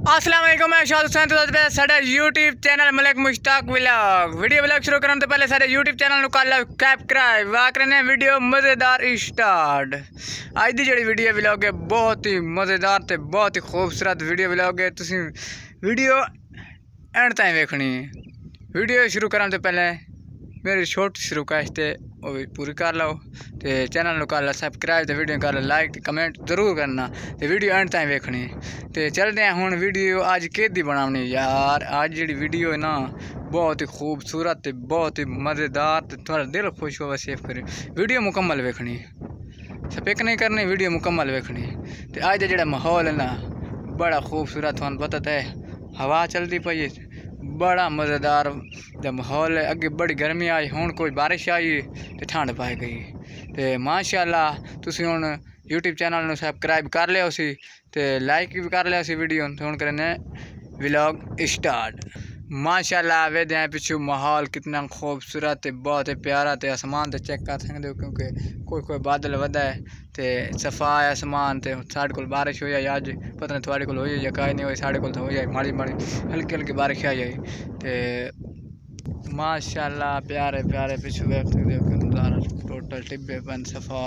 अस्सलाम वालेकुम, मैं शाद हुसैन तो साडा YouTube channel Malik Mushtaq vlog video शुरू करने तो पहले सारे यूट्यूब चैनल को कर लो सब्सक्राइब वा करने वीडियो मज़ेदार स्टार्ट। आज दी जी वीडियो व्लॉग है बहुत ही मज़ेदार ते बहुत ही खूबसूरत वीडियो व्लॉग है। तुसी वीडियो एंड ताईं वेखनी। वीडियो शुरू करने तो पहले मेरी छोटी सी रिक्वेस्ट है वो भी पूरी कर लो तो चैनल कर लो सब्सक्राइब तो वीडियो कर लो लाइक कमेंट जरूर करना तो वीडियो एंड ताईं वेखनी। तो चलते हैं हुण वीडियो अज केदी बनानी यार। अज जी वीडियो है ना बहुत ही खूबसूरत बहुत ही मज़ेदार तो थोड़ा दिल खुश होगा सेव करे। वीडियो मुकम्मल वेखनी, स्पिक नहीं करनी, वीडियो मुकम्मल वेखनी। तो अज का जो माहौल है ना बड़ा खूबसूरत, थोड़ा पता है हवा चलती पई है, बड़ा मज़ेदार जब माहौल है। अगे बड़ी गर्मी आई, हुण कोई बारिश आई तो ठंड पाई गई। तो माशाअल्लाह तुसी हुण यूट्यूब चैनल में सब्सक्राइब कर लिया उसी तो लाइक भी कर लिया उसी वीडियो। तो हुण करने व्लॉग स्टार्ट। माशाअल्लाह वेदे हैं पिछू माहौल कितना खूबसूरत है, बहुत ही प्यारा। तो आसमान तो चेक कर सकते हो क्योंकि कोई बादल वधा है तो सफा है आसमान। तो साढ़े को बारिश हो जाए अज, पता नहीं थोड़े को हो जाए या कहीं नहीं हो, साढ़े को तो हो जाए माड़ी माड़ी हल्की हल्की बारिश आ जाए। तो माशाअल्लाह प्यारे प्यारे पिछू वेख सकते हो नज़ारा टोटल टिब्बे बन सफा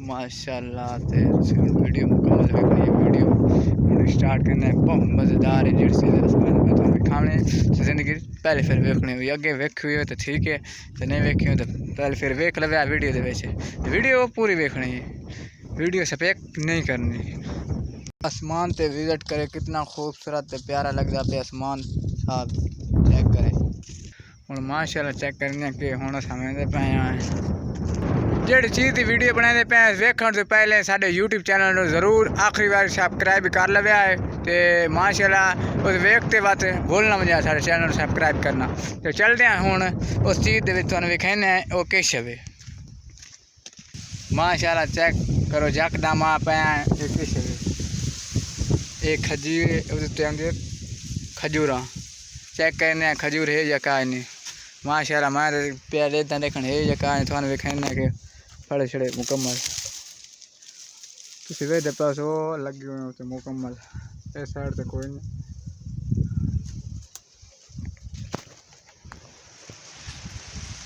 माशाअल्लाह। तो वीडियो मुकम्मल देखनी है, वीडियो स्टार्ट करना है बहुत मज़ेदार है। जिस खाने जिंदगी पहले फिर वेखनी हुई, अगे वेखी हुई हो तो ठीक है, तो नहीं वेखी हो तो पहले फिर वेख लवे वीडियो। वीडियो पूरी वेखनी है, वीडियो स्पेक नहीं करनी। आसमान ते विजिट करे कितना खूबसूरत प्यारा लगता पे आसमान साहब चेक करें। हूँ माशाअल्लाह चेक करने कि हूँ समझते पे जी चीज़ की वीडियो बनाते पे वेखण तो पहले साढ़े यूट्यूब चैनल में जरूर आखिरी बार सब्सक्राइब कर लवे है। तो माशाअल्लाह उस वेखते वक्त भूलना मजा साढ़े चैनल को सब्सक्राइब करना। तो चलते हैं हूँ उस चीज़ के विखाने वो किश है माशाअल्लाह चेक करो यकदम आप किश एक खजूर खजूर चेक करने खजूर है या का नहीं। माशाअल्लाह मैं प्यार इतना देखने है या का थोड़ा विखाने के फड़े छड़े मुकम्मल तुम वे पास वो लगे हुए होते मुकम्मल। इस साइड तो कोई नहीं,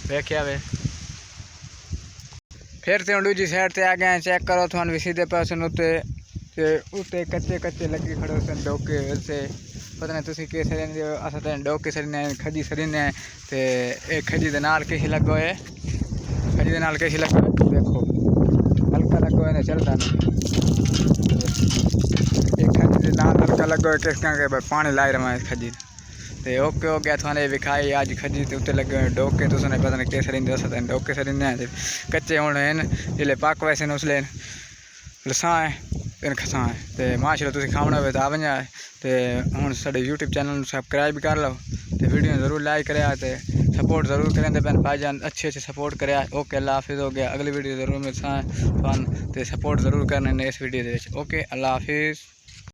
वेख्या वे फिर तो दूजी साइड से आ गए चेक करो थोड़ा भी सीधे पास उत्ते कच्चे कच्चे लगे खड़े होते डोके से पता नहीं तुम कि सरीने अस डोके सरीने खजी सरीने। तो एक खजी के नाल किश लगो है, खजी के नाल किश लगो देखो हल्का लगो है चलता नहीं। एक खजी के नाल हल्का लगो है किस के पानी लाई रहा है खजी। तो ओके हो गया थोड़े विखाई अज खजी तो उत्ते लगे हुए डोके तुस पता नहीं कि सरींदे अस डोके सरीने कच्चे हूँ जिले पक वैसे उसले लसा है खसा है। तो माशाअल्लाह तुम खाना हो तो आ वजा। तो हूँ साढ़े यूट्यूब चैनल सब्सक्राइब भी कर लो तो वीडियो जरूर लाइक करे तो सपोर्ट जरूर करें। तो भैन भाईजान अच्छे सपोर्ट करे। ओके अल्लाह हाफिज़ हो गया, अगली वीडियो जरूर मिलता है तो सपोर्ट जरूर करना इस वीडियो। ओके अल्लाह हाफिज़।